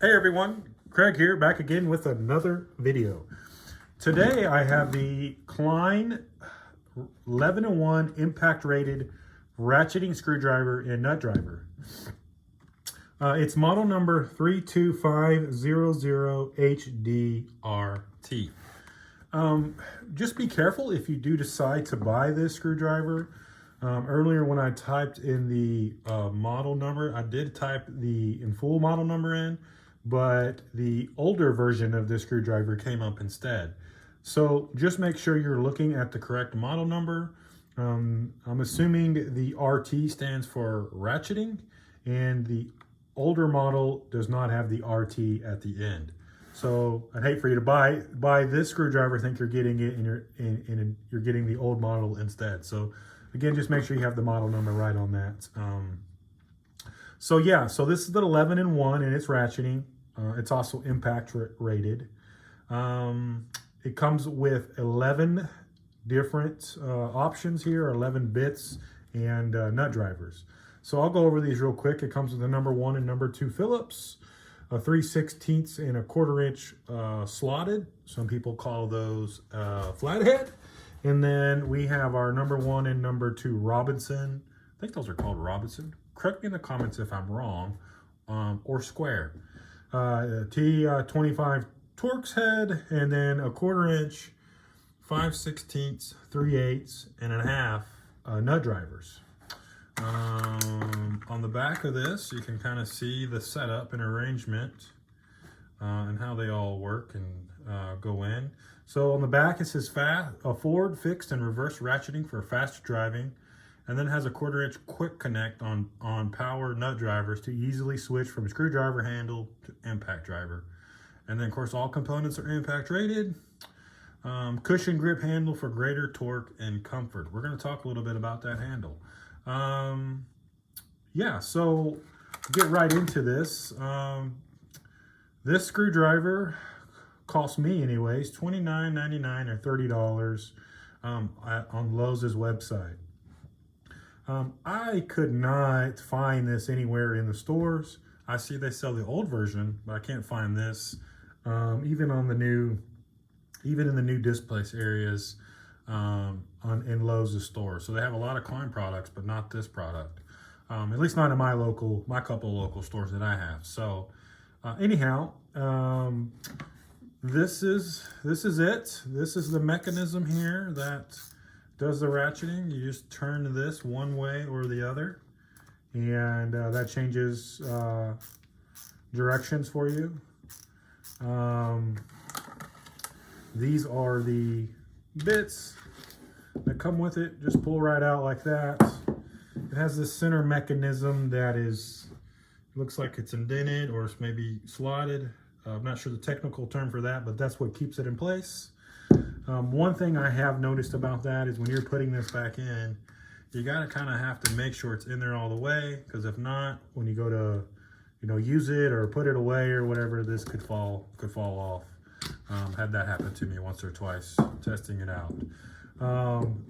Hey everyone, Craig here, back again with another video. Today I have the Klein 11-in-1 impact rated ratcheting screwdriver and nut driver. It's model number 32500HDRT. Just be careful if you do decide to buy this screwdriver. Earlier when I typed in the model number, I did type the in full model number in, but the older version of this screwdriver came up instead. So just make sure you're looking at the correct model number. I'm assuming the RT stands for ratcheting, and the older model does not have the RT at the end. So I'd hate for you to buy this screwdriver, think you're getting it, and you're getting the old model instead. So again, just make sure you have the model number right on that. So yeah, so this is the 11-in-1 and it's ratcheting. It's also impact rated. It comes with 11 different options here, 11 bits and nut drivers. So I'll go over these real quick. It comes with the number 1 and number 2 Phillips, a 3/16 and a 1/4 inch slotted. Some people call those flathead. And then we have our number 1 and number 2 Robinson. I think those are called Robinson. Correct me in the comments if I'm wrong, or square. T25 Torx head, and then a 1/4 inch, 5/16, 3/8, and a half nut drivers. On the back of this, you can kind of see the setup and arrangement and how they all work and go in. So on the back it says forward, fixed, and reverse ratcheting for faster driving, and then it has a 1/4 inch quick connect on power nut drivers to easily switch from screwdriver handle to impact driver. And then of course all components are impact rated. Cushion grip handle for greater torque and comfort. We're going to talk a little bit about that handle. Yeah, so get right into this. This screwdriver cost me anyways $29.99 or $30 on Lowe's website. I could not find this anywhere in the stores. I see they sell the old version, but I can't find this even in the new displace areas in Lowe's store. So they have a lot of Klein products, but not this product. At least not in my couple local stores that I have. So anyhow, this is it. This is the mechanism here that does the ratcheting. You just turn this one way or the other, and that changes directions for you. These are the bits that come with it. Just pull right out like that. It has this center mechanism that looks like it's indented or it's maybe slotted. I'm not sure the technical term for that, but that's what keeps it in place. One thing I have noticed about that is when you're putting this back in, you gotta kind of have to make sure it's in there all the way, because if not, when you go to use it or put it away or whatever, this could fall off. Had that happen to me once or twice testing it out.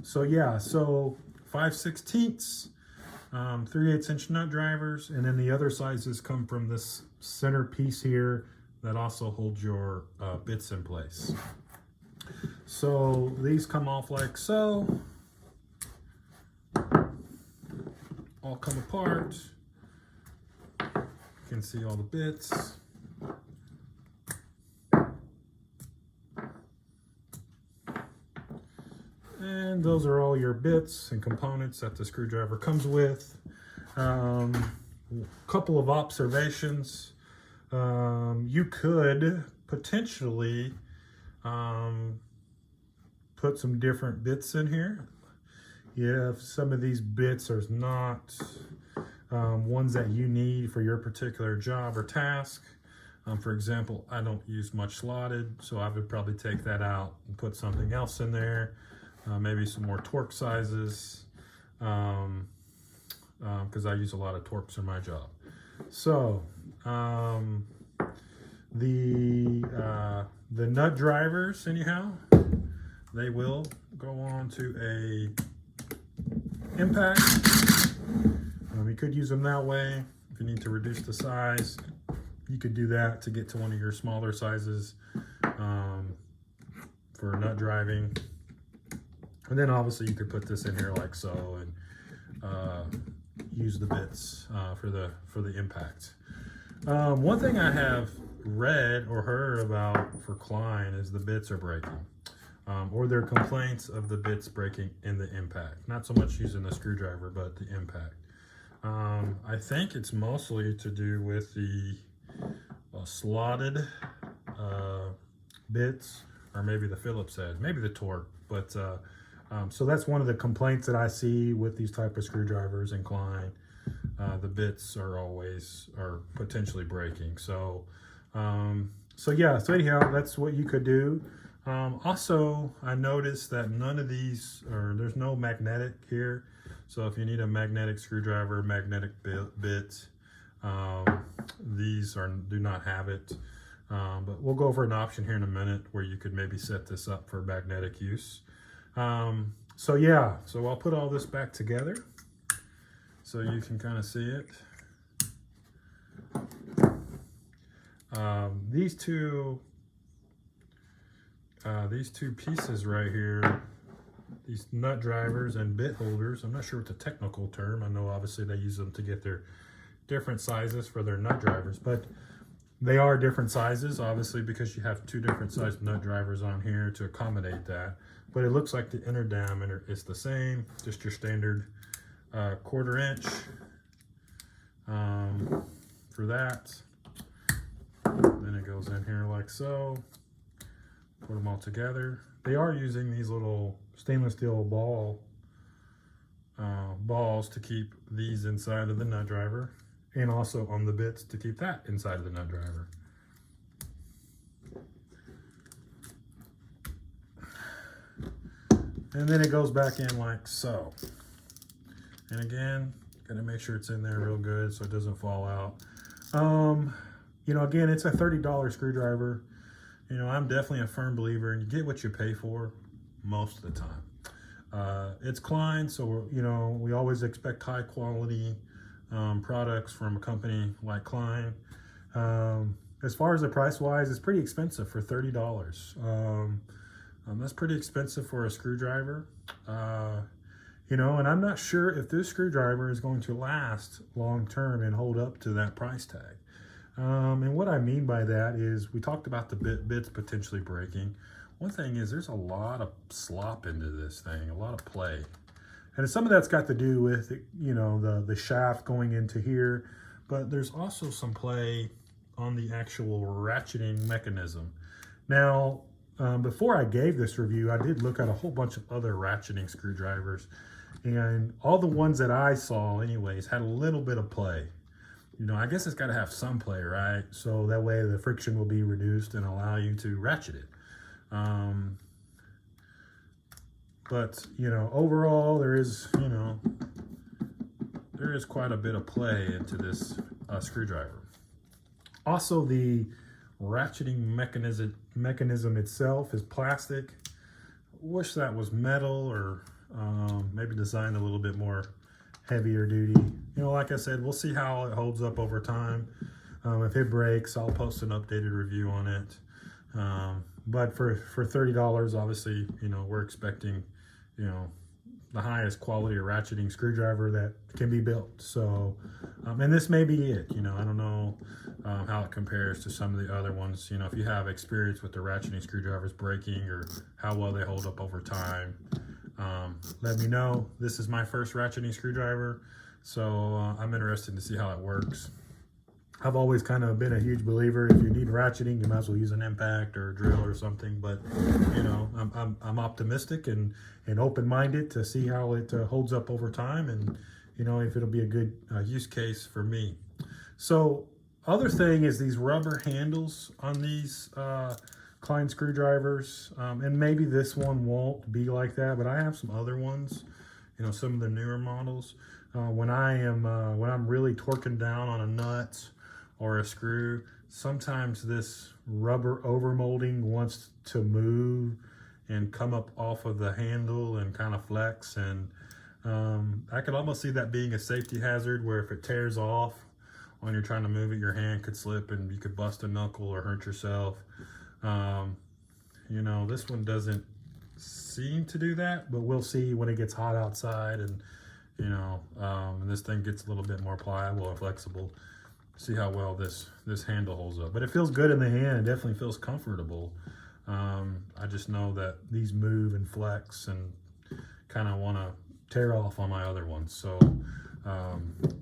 So yeah, so 5/16, 3/8 inch nut drivers, and then the other sizes come from this center piece here that also holds your bits in place. So these come off like so, all come apart. You can see all the bits. And those are all your bits and components that the screwdriver comes with. Couple of observations. You could potentially put some different bits in here. If some of these bits are not ones that you need for your particular job or task. For example, I don't use much slotted, so I would probably take that out and put something else in there. Maybe some more Torx sizes, because I use a lot of Torx in my job. So the nut drivers, anyhow, they will go on to a impact. You could use them that way if you need to reduce the size you could do that to get to one of your smaller sizes for nut driving. And then obviously you could put this in here like so and use the bits for the impact. One thing I have read or heard about for Klein is the bits are breaking, or their complaints of the bits breaking in the impact. Not so much using the screwdriver, but the impact. I think it's mostly to do with the slotted bits, or maybe the Phillips head, maybe the torque. But so that's one of the complaints that I see with these type of screwdrivers in Klein. The bits are potentially breaking. So yeah, so anyhow, that's what you could do. Also, I noticed that none of these, or there's no magnetic here. So if you need a magnetic screwdriver, magnetic bit, these do not have it. But we'll go over an option here in a minute where you could maybe set this up for magnetic use. So yeah, so I'll put all this back together so you can kind of see it. These two pieces right here, these nut drivers and bit holders, I'm not sure what the technical term, I know obviously they use them to get their different sizes for their nut drivers, but they are different sizes, obviously, because you have two different size nut drivers on here to accommodate that. But it looks like the inner diameter is the same, just your standard 1/4 inch for that. Then it goes in here like so. Put them all together. They are using these little stainless steel balls to keep these inside of the nut driver, and also on the bits to keep that inside of the nut driver. And then it goes back in like so. And again, gotta make sure it's in there real good so it doesn't fall out. You know, again, it's a $30 screwdriver. You know, I'm definitely a firm believer, and you get what you pay for most of the time. It's Klein, so you know, we always expect high quality products from a company like Klein. As far as the price wise, it's pretty expensive for $30. That's pretty expensive for a screwdriver. You know, and I'm not sure if this screwdriver is going to last long term and hold up to that price tag. And what I mean by that is, we talked about the bits potentially breaking. One thing is, there's a lot of slop into this thing, a lot of play. And some of that's got to do with, you know, the shaft going into here, but there's also some play on the actual ratcheting mechanism. Now, before I gave this review, I did look at a whole bunch of other ratcheting screwdrivers, and all the ones that I saw anyways had a little bit of play. You know, I guess it's got to have some play, right? So that way the friction will be reduced and allow you to ratchet it. But, you know, overall there is, you know, there is quite a bit of play into this screwdriver. Also, the ratcheting mechanism itself is plastic. Wish that was metal, or maybe designed a little bit more heavier duty. You know, like I said, we'll see how it holds up over time. If it breaks, I'll post an updated review on it. But for $30, obviously, you know, we're expecting, you know, the highest quality of ratcheting screwdriver that can be built. So, and this may be it. You know, I don't know how it compares to some of the other ones. You know, if you have experience with the ratcheting screwdrivers breaking, or how well they hold up over time, let me know. This is my first ratcheting screwdriver, so I'm interested to see how it works. I've always kind of been a huge believer, if you need ratcheting, you might as well use an impact or a drill or something. But you know, I'm optimistic and open-minded to see how it holds up over time, and you know, if it'll be a good use case for me. So other thing is these rubber handles on these Klein screwdrivers, and maybe this one won't be like that, but I have some other ones, you know, some of the newer models. When I'm really torquing down on a nut or a screw, sometimes this rubber overmolding wants to move and come up off of the handle and kind of flex, and I could almost see that being a safety hazard, where if it tears off when you're trying to move it, your hand could slip and you could bust a knuckle or hurt yourself. You know, this one doesn't seem to do that, but we'll see when it gets hot outside and, you know, and this thing gets a little bit more pliable and flexible. See how well this handle holds up. But it feels good in the hand. It definitely feels comfortable. I just know that these move and flex and kind of want to tear off on my other ones. So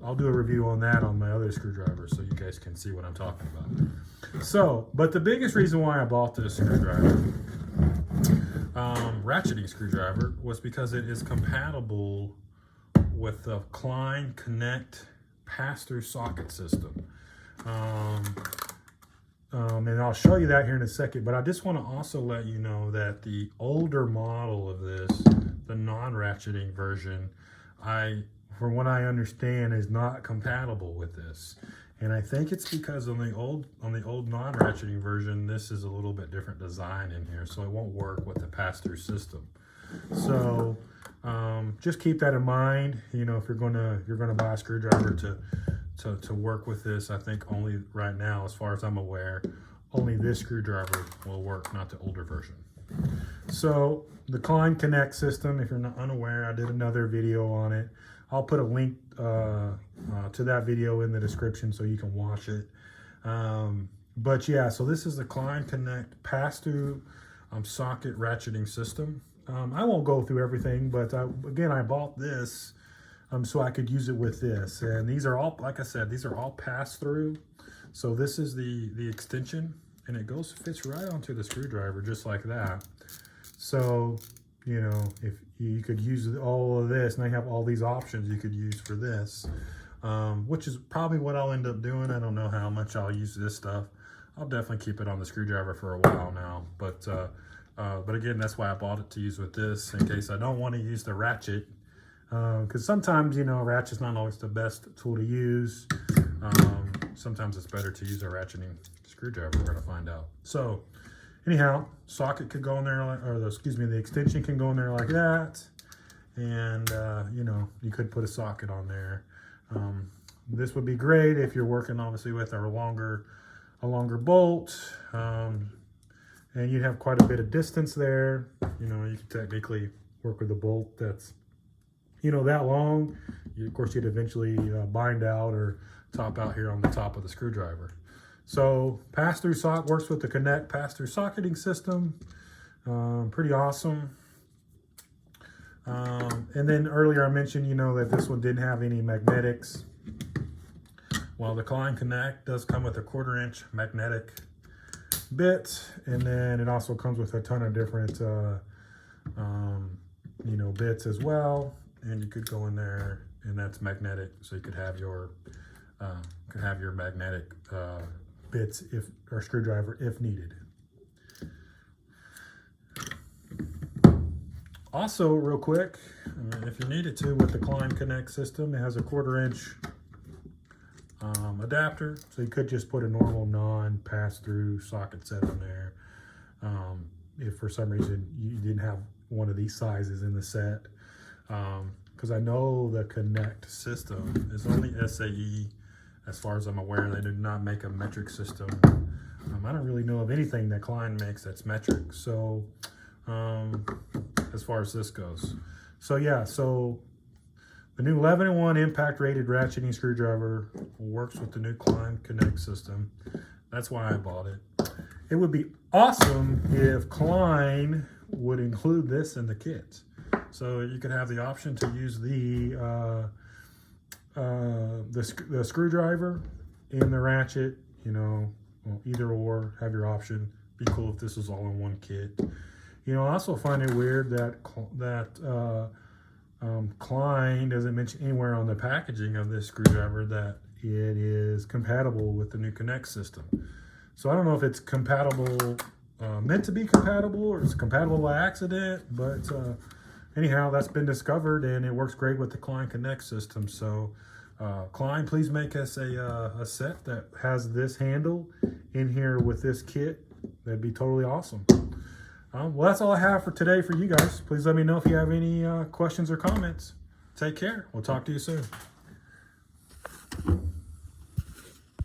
I'll do a review on that on my other screwdriver so you guys can see what I'm talking about. So, but the biggest reason why I bought this screwdriver, ratcheting screwdriver, was because it is compatible with the Klein Connect pass-through socket system. And I'll show you that here in a second, but I just want to also let you know that the older model of this, the non-ratcheting version, from what I understand, is not compatible with this. And I think it's because on the old non-ratcheting version, this is a little bit different design in here, so it won't work with the pass-through system. So just keep that in mind. You know, if you're gonna buy a screwdriver to work with this, I think only right now, as far as I'm aware, only this screwdriver will work, not the older version. So the Klein Connect system, if you're not unaware, I did another video on it. I'll put a link to that video in the description so you can watch it. But yeah, so this is the Klein Connect pass-through socket ratcheting system. I won't go through everything, but again, I bought this so I could use it with this. And these are all, like I said, these are all pass-through. So this is the extension, and it fits right onto the screwdriver just like that. So, you know, if you could use all of this, and I have all these options you could use for this, which is probably what I'll end up doing. I don't know how much I'll use this stuff. I'll definitely keep it on the screwdriver for a while now, but again, that's why I bought it, to use with this, in case I don't want to use the ratchet, because sometimes, you know, ratchet's not always the best tool to use. Sometimes it's better to use a ratcheting screwdriver. We're going to find out. So anyhow, socket could go in there, the extension can go in there like that, and you know, you could put a socket on there. This would be great if you're working obviously with a longer bolt, and you'd have quite a bit of distance there. You know, you could technically work with a bolt that's, you know, that long. Of course, you'd eventually bind out or top out here on the top of the screwdriver. So pass-through socket works with the Connect pass-through socketing system. Pretty awesome. And then earlier I mentioned, you know, that this one didn't have any magnetics. Well, the Klein Connect does come with a 1/4-inch magnetic bit, and then it also comes with a ton of different, you know, bits as well. And you could go in there, and that's magnetic, so you could have your magnetic bits or screwdriver if needed. Also, real quick, if you needed to, with the Klein Connect system, it has a 1/4-inch adapter, so you could just put a normal non-pass-through socket set on there. If for some reason you didn't have one of these sizes in the set, because I know the Connect system is only SAE, as far as I'm aware. They do not make a metric system. I don't really know of anything that Klein makes that's metric. So as far as this goes, so yeah, so the new 11-in-1 impact rated ratcheting screwdriver works with the new Klein Connect system. That's why I bought it. It would be awesome if Klein would include this in the kit, so you could have the option to use the screwdriver and the ratchet. You know, well, either or, have your option. Be cool if this was all in one kit. You know, I also find it weird that Klein doesn't mention anywhere on the packaging of this screwdriver that it is compatible with the new Connect system. So I don't know if it's compatible, meant to be compatible, or it's compatible by accident, but anyhow, that's been discovered, and it works great with the Klein Connect system. So Klein, please make us a set that has this handle in here with this kit. That'd be totally awesome. Well, that's all I have for today for you guys. Please let me know if you have any questions or comments. Take care. We'll talk to you soon.